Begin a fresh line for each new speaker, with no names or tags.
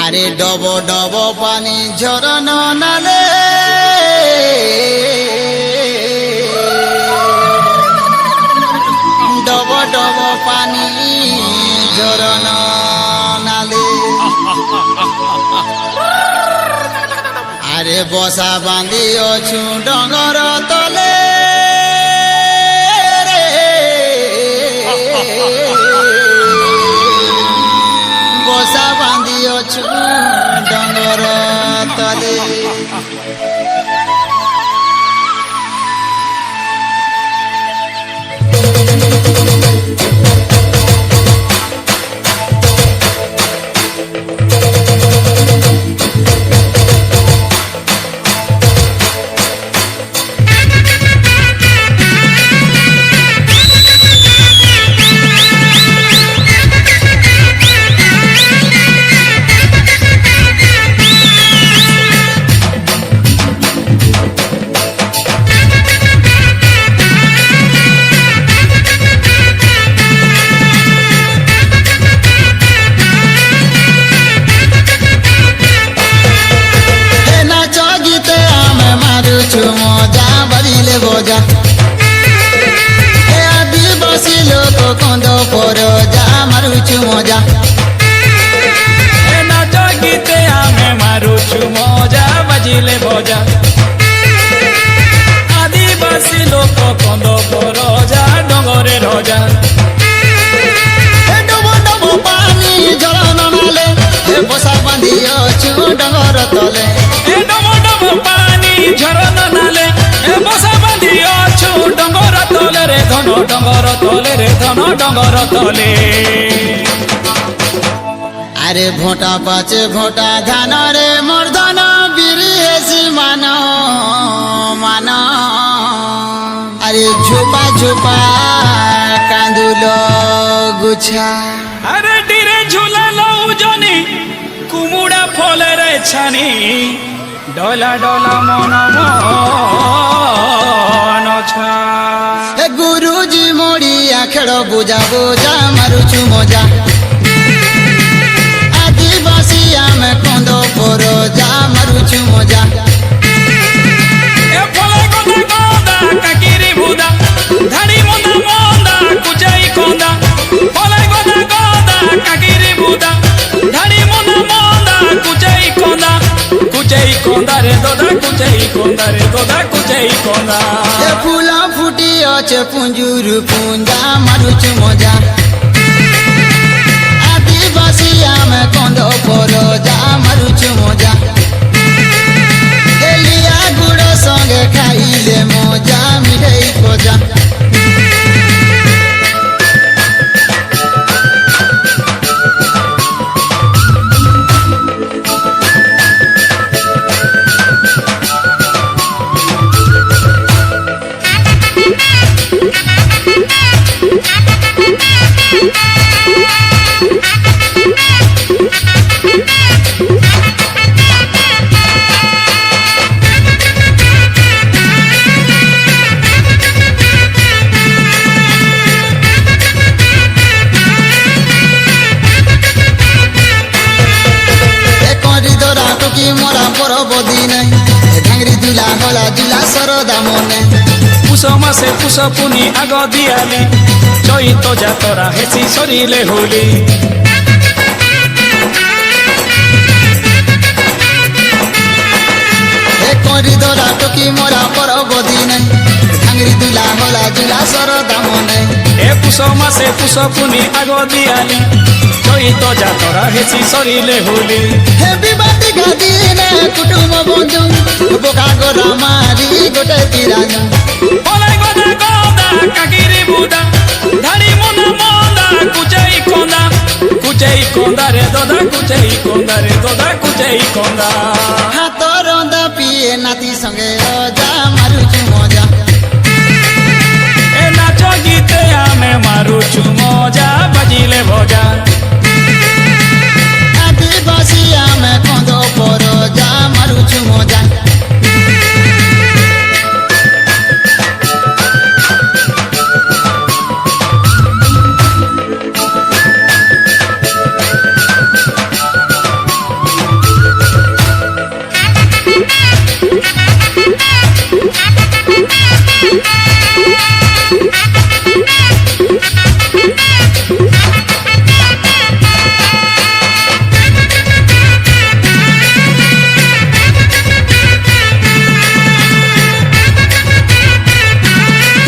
আরে ডব ডব পানি ঝরন নালে ডব ডব পানি ঝরন নালে আরে বসা বাঁধি অছু ডঙ্গর তলে বসা বাঁধি অছু ডঙ্গর তলে মজা বাজিলে বজা আদিবাসী লোক কন্দ পর যা মারুছু মজা
নাচ গীতে আমি মারুছু মজা বাজিলে বজা আদিবাসী লোক কন্দ পর যা ডঙ্গরে রজা
ডব ডব পানি ঝরন নালে বসা বাঁধি অছু ডঙ্গর তলে
ডব ডব পানি ঝরন নালে বসা বাঁধি অছু ডঙ্গর তলে রে ধন ডঙ্গর তলে রে ধন ডঙ্গর তলে
আরে ভোটা পাচে ভোটা ধান রে মর্দন বিরিয়েছি মান মান আরে ঝোপা ঝোপা কান্দুল গুছা
আরে ডিরে ঝুলালো জনি কুমুড়া ফলের ছানি ডলা ডলা মন মন ছা
গুরুজি মরিয়া খেল বুঝা বুঝা মারুছু মজা আদিবাসী আমি কন্দ পর যা মারুছু মজা
এ ফলে গদা গদা কাকিরি বুদা ধাড়ি মন্দা মন্দা কুচাই কন্দা ফলে গদা গদা কাকিরি বুদা ধাড়ি মন্দা মন্দা কুচাই কন্দা রে দদা কুচাই কন্দা রে দদা কুচাই কন্দা
ফুল ফুটি অছে পুঞ্জুর পুঞ্জা মারুছু মজা আদিবাসী আমি কন্দ পর যা মারুছু মজা এলিয়া গুড় সঙ্গে খাইলে মজা মিঠাই খোঁজা মরা পরবদি নাই ঢাঙ্গরি দুলা হলা দুলা সরদা মনে
পুষ মাসে পুষ পুনি আগ দিয়ালি চৈত যাতরা হেসি সরিলে হোলি
করি ধরা টকি মরা পরবদি নাই ঢাঙ্গরি দুলা হলা দুলা সরদা মনে
এ পুষ মাসে পুষ পুনি আগ দিয়ালি চৈত যাতরা হেসি সরিলে হোলি
হে বিবাদী গাদিনে কুটুম বন্ধু বোকা গোরা মারি গোটে তিরাজ
ফলাই গদা গদা কাকিরি বুদা ধাড়ি মন্দা মন্দা কুচাই কন্দা রে দদা কুচাই কন্দা রে দদা কুচাই কন্দা
হাত